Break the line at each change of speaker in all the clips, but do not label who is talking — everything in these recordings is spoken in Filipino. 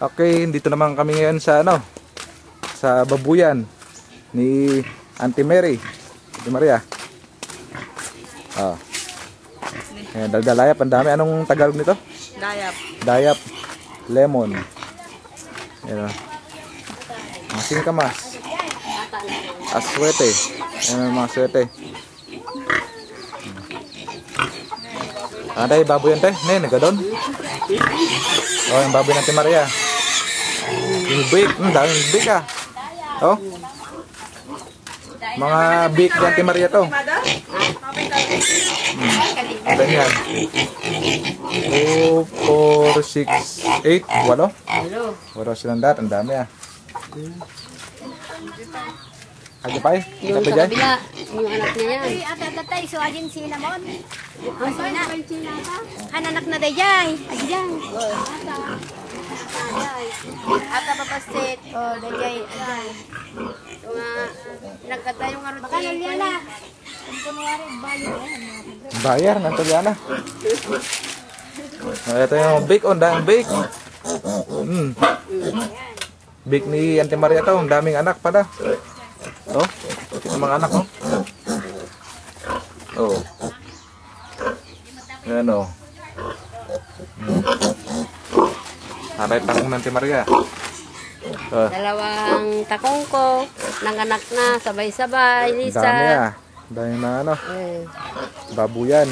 Okay, dito naman kami ngayon sa sa babuyan ni Auntie Mary. Auntie Maria. Ayan, daldalayap, ang dami. Anong Tagalog nito?
Dayap.
Dayap, lemon. Ayan, mga singkamas. Aswete. Ayan, mga aswete. Ada baboy yan, nih, nagadon. Oh, yung baboy ng Auntie Maria. Yung bake, daming bake Oh. Mga bake ng Auntie Maria to. Ganyan. 2, 4, 6, 8, 8. Walo silang dat, ang dami Aja pa
Yung sa kabila, yung anak niya yan.
Ay, atatay, so ajin cinnamon. Anak na dayay. Ajin. Ata papasit. Oh, dayay. Nagkata yung arot. Baka nalyala.
bayar nanti Liana. Ito yung bake dahil bake. Bake ni Auntie Maria to, ang daming anak pada. Oh, mga anak Oh. Ayan Aray takong ng Auntie Maria.
Dalawang takong ko, nanganak na, sabay-sabay, Lisa.
Dami na babuyan.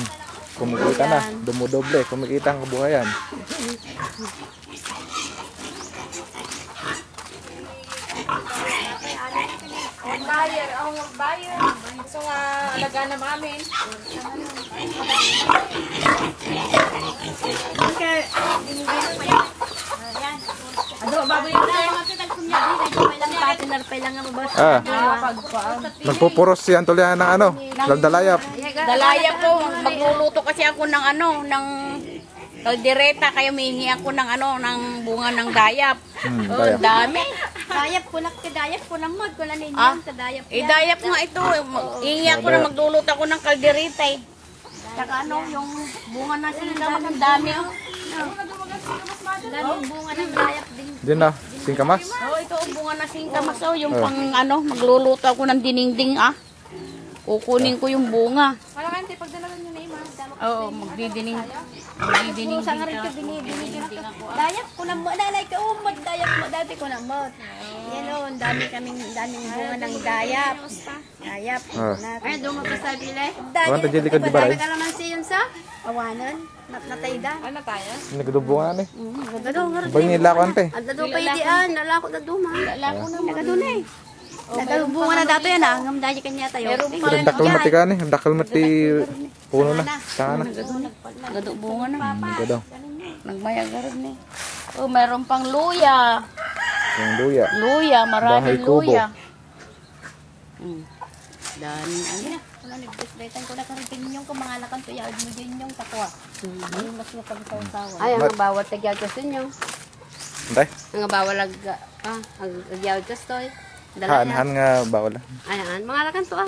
Kumikita na, dumudoble, kumikita ang kabuhayan.
Buyer, buyer. So alaga na namin. Okay. Ado baboy yung partner pa lang ang boss.
Nagpupuros si Antolian ng daldalayap.
Dalayap po, magluluto kasi ako ng ng kaldereta, kaya mihingi ako ng ng bunga ng dayap.
Dayap.
Dami.
Dayap kulak ka dayap kulang mag kulang ninyo sa dayap.
Dayap nga ito. Hihingi ako na magluluto ako ng kaldereta Saka yung bunga ng singkamas, ang dami
Daming bunga ng dayap din.
Din na, singkamas.
ito ang bunga ng singkamas yung pang magluluto ako ng dininding Kukunin ko yung bunga.
Wala kang pagdalagan nyo na ima.
Oo, magdidining.
Sa nga rin ka binibinigin ako. Dayap ko na mo. Dalay ka umot. Dayap mo. Dati ko na mo. Yan daming bunga ng dayap. Dayap.
Ay, doon magkasabi lang.
Awan ta jeli ka di baray.
Kalamansi yun sa? Awanan. Natayda.
Ano tayo?
Nagdubungan ni.
Gadong nga rin.
Bang nila ko ante.
Adado pa idian. Lalako na duma. Lalako na. Nagadun eh. Nagalubungan na dato yan Ngamdaji kanya tayo.
Dakal mati ka ni. Dakal mati puno na. Sana.
Gadubungan na.
Gado.
Nagmayagaran ni. Oh, meron pang luya.
Yung luya.
Luya, maraming
Bahay kubo.
luya. Dami
Nagdesdetan ko na karitin yung kumangalakan to yaad mo din yung takwa. Yung mas mapagsaw-sawa.
Ay, ang bawat tagyawad kasi nyo.
Antay.
Ang bawal tagyawad kasi to.
Han nga bawal.
Ayan, mga lakan to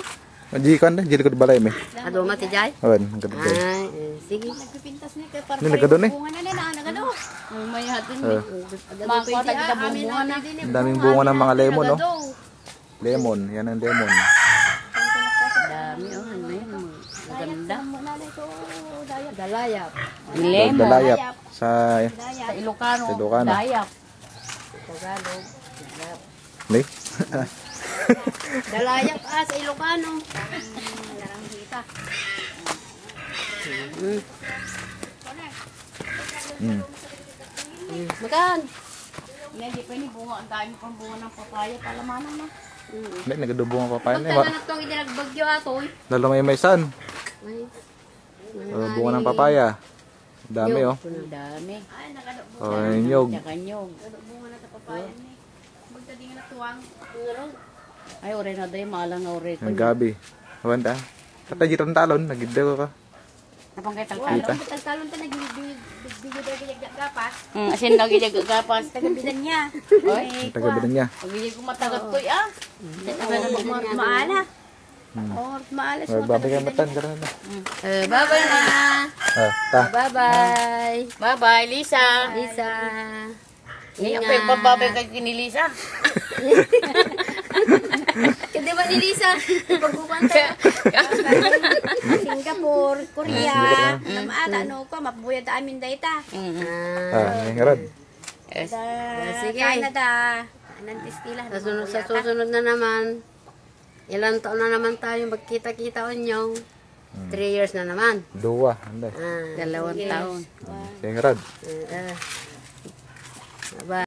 Ji kan deh, jeli ko di balay me.
Ado mati jay.
Awan, gado.
Ay, sige.
Nagpipintas ni kay para.
Ni nagado ni.
Bunga na nila, nagado.
May hatin ni. Mga tagda bunga na.
Ang daming bunga ng mga lemon Lemon, yan ang lemon.
Dami maganda.
Dalayap.
Lemon.
Dalayap sa
Sa Ilocano.
Sa Ilocano.
Dayap.
Tagalog.
ni.
Dalayap sa Ilocano. Larang hita.
Makan. Hindi pa ni bunga, ang dami pang bunga ng papaya, palamanan na.
Hindi, nagadubong ang papaya ni.
Pagtalanat tong idinagbagyo atoy.
Lalo may san. Bunga ng papaya. Dami
Dami.
Ay, nagadok.
nyog.
Tsaka nyog.
Bunga na sa papaya ni. Magdading na tuwang.
Ay, ore na day, maalang na ore.
Ang gabi. Awan ta. Kata jitan talon, nagidda ko ka.
Napang kay
Kita.
Talon ta nagbibigyo daw giyag gapas.
Asin lagi gapas.
Tagabilan niya.
Ang taga-bilan niya.
Pagiging ko matagat ko
Maala. Oh, maala sa
Babay kayo matan, gano'n na.
Bye-bye na.
Ta.
Bye-bye. Bye-bye, Lisa.
Lisa.
Iya, pagpapabay kay kinilisa.
Kasi ba ni Lisa, pagkukwanta Singapore, Korea, namata, ano ko, mapabuyad ta amin dayta.
May ngarad.
Sige. Canada, nantistila.
Sa susunod na naman, ilang taon na naman tayo magkita-kita onyong. 3 years na naman.
2, anday.
2 taon.
May ngarad.
Bye.